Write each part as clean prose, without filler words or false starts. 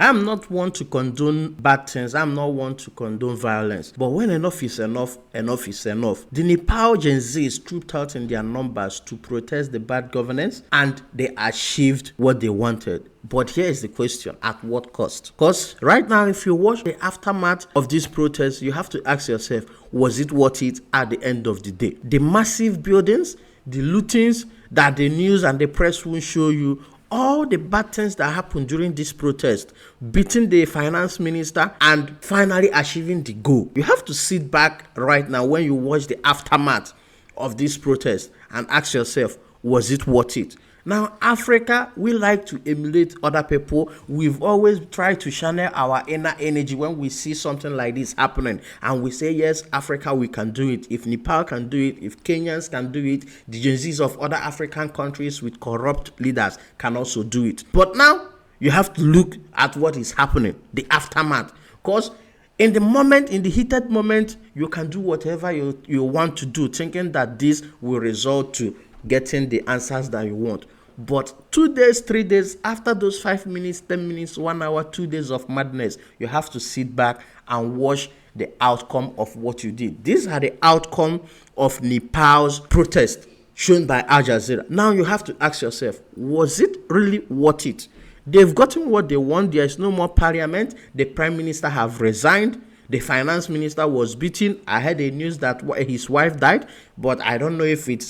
I'm not one to condone bad things. I'm not one to condone violence. But when enough is enough, enough is enough. The Nepal Gen Zs trooped out in their numbers to protest the bad governance, and they achieved what they wanted. But here is the question: at what cost? Because right now, if you watch the aftermath of these protests, you have to ask yourself, was it worth it at the end of the day? The massive buildings, the lootings that the news and the press will show you, all the bad things that happened during this protest, beating the finance minister and finally achieving the goal. You have to sit back right now when you watch the aftermath of this protest and ask yourself, was it worth it? Now, Africa, we like to emulate other people. We've always tried to channel our inner energy when we see something like this happening. And we say, yes, Africa, we can do it. If Nepal can do it, if Kenyans can do it, the Gen Zs of other African countries with corrupt leaders can also do it. But now, you have to look at what is happening, the aftermath. Because in the moment, in the heated moment, you can do whatever you want to do, thinking that this will result to getting the answers that you want. But 2 days, 3 days after those 5 minutes, 10 minutes, 1 hour, 2 days of madness, you have to sit back and watch the outcome of what you did. These are the outcome of Nepal's protest shown by Al Jazeera. Now you have to ask yourself, was it really worth it? They've gotten what they want. There is no more parliament. The prime minister have resigned. The finance minister was beaten. I heard the news that his wife died, but I don't know if it's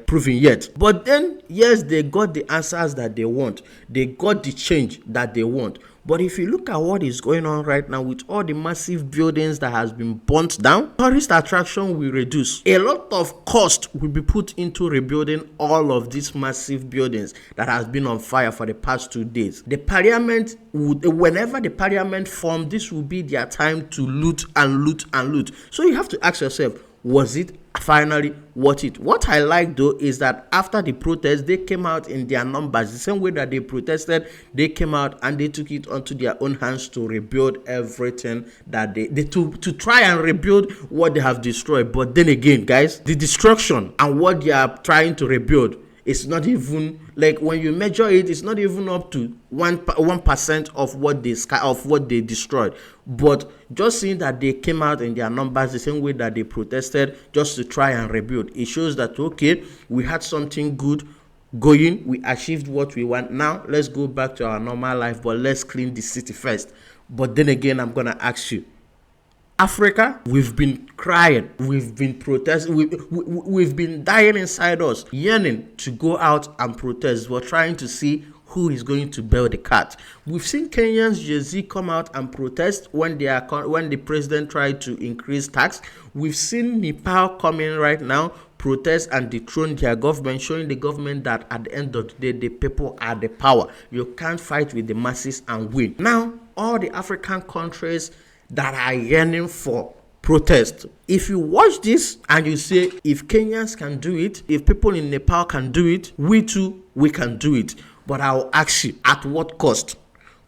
proven yet. But then, yes, they got the answers that they want. They got the change that they want. But if you look at what is going on right now with all the massive buildings that has been burnt down, tourist attraction will reduce. A lot of cost will be put into rebuilding all of these massive buildings that has been on fire for the past 2 days. The parliament would, whenever the parliament formed, this will be their time to loot and loot and loot. So you have to ask yourself, was it finally worth it? What I like though is that after the protest, they came out in their numbers. The same way that they protested, they came out and they took it onto their own hands to rebuild everything that they to try and rebuild what they have destroyed. But then again, guys, the destruction and what they are trying to rebuild, it's not even, like, when you measure it, it's not even up to 1% of what they destroyed. But just seeing that they came out in their numbers the same way that they protested just to try and rebuild, it shows that, okay, we had something good going, we achieved what we want. Now let's go back to our normal life, but let's clean the city first. But then again, I'm gonna ask you, Africa, we've been crying, we've been protesting, we've been dying inside us, yearning to go out and protest. We're trying to see who is going to bail the cat. We've seen Kenyans, Gen Z, come out and protest when the president tried to increase tax. We've seen Nepal come in right now, protest and dethrone their government, showing the government that at the end of the day, the people are the power. You can't fight with the masses and win. Now, all the African countries that are yearning for protest, if you watch this and you say, if Kenyans can do it, if people in Nepal can do it, we too, we can do it. But I'll ask you, at what cost?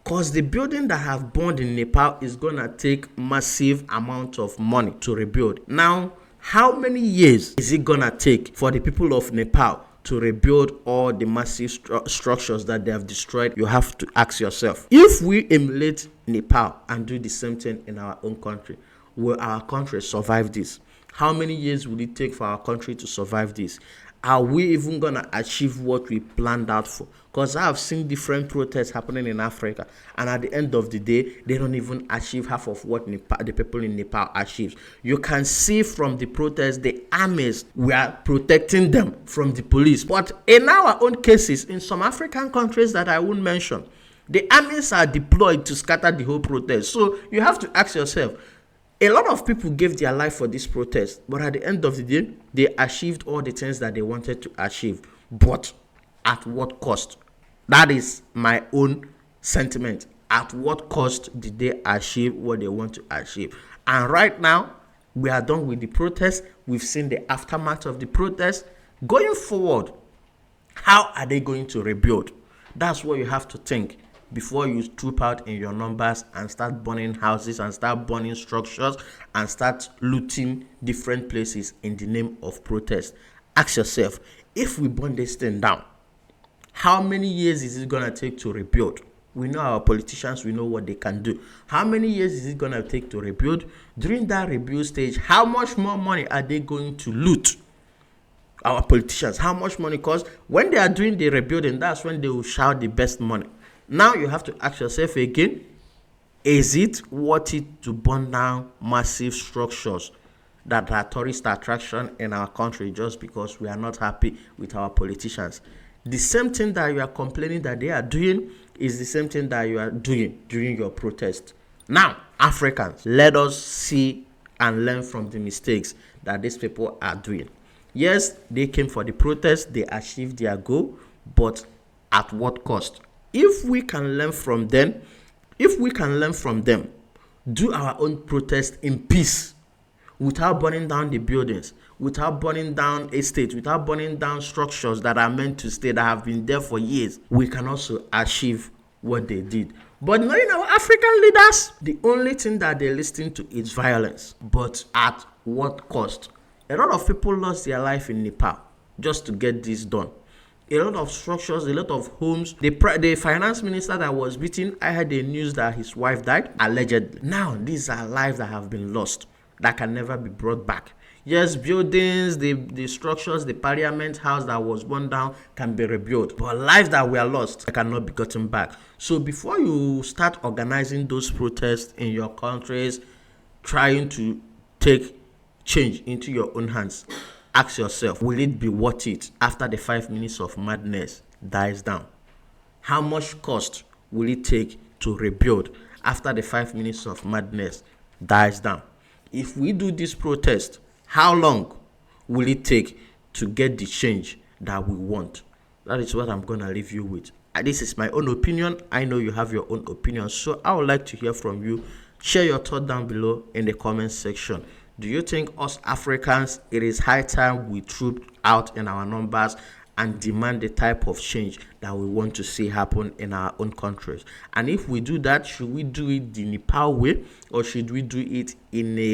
Because the building that have burned in Nepal is going to take massive amount of money to rebuild. Now, how many years is it going to take for the people of Nepal to rebuild all the massive structures that they have destroyed? You have to ask yourself, if we emulate Nepal and do the same thing in our own country, will our country survive this? How many years will it take for our country to survive this? Are we even going to achieve what we planned out for? Because I have seen different protests happening in Africa, and at the end of the day, they don't even achieve half of what the people in Nepal achieve. You can see from the protests, the armies were protecting them from the police. But in our own cases, in some African countries that I won't mention, the armies are deployed to scatter the whole protest. So you have to ask yourself, a lot of people gave their life for this protest, but at the end of the day, they achieved all the things that they wanted to achieve. But at what cost? That is my own sentiment. At what cost did they achieve what they want to achieve? And right now, we are done with the protest. We've seen the aftermath of the protest. Going forward, how are they going to rebuild? That's what you have to think before you troop out in your numbers and start burning houses and start burning structures and start looting different places in the name of protest. Ask yourself, if we burn this thing down, how many years is it going to take to rebuild? We know our politicians, we know what they can do. How many years is it going to take to rebuild? During that rebuild stage, how much more money are they going to loot? Our politicians, how much money? Because when they are doing the rebuilding, that's when they will shout the best money. Now you have to ask yourself again, is it worth it to burn down massive structures that are tourist attraction in our country just because we are not happy with our politicians? The same thing that you are complaining that they are doing is the same thing that you are doing during your protest. Now, Africans, let us see and learn from the mistakes that these people are doing. Yes, they came for the protest, they achieved their goal, but at what cost? If we can learn from them, do our own protest in peace, without burning down the buildings, without burning down estates, without burning down structures that are meant to stay, that have been there for years, we can also achieve what they did. But knowing our African leaders, the only thing that they listen to is violence. But at what cost? A lot of people lost their life in Nepal just to get this done. A lot of structures, a lot of homes. The finance minister that was beaten, I heard the news that his wife died, allegedly. Now, these are lives that have been lost, that can never be brought back. Yes, buildings, the structures, the parliament house that was burned down can be rebuilt. But lives that were lost cannot be gotten back. So before you start organizing those protests in your countries, trying to take change into your own hands, ask yourself, will it be worth it after the 5 minutes of madness dies down? How much cost will it take to rebuild after the 5 minutes of madness dies down? If we do this protest, how long will it take to get the change that we want? That is what I'm going to leave you with. This is my own opinion. I know you have your own opinion, so I would like to hear from you. Share your thought down below in the comment section. Do you think us Africans, it is high time we troop out in our numbers and demand the type of change that we want to see happen in our own countries? And if we do that, should we do it the Nepal way, or should we do it in a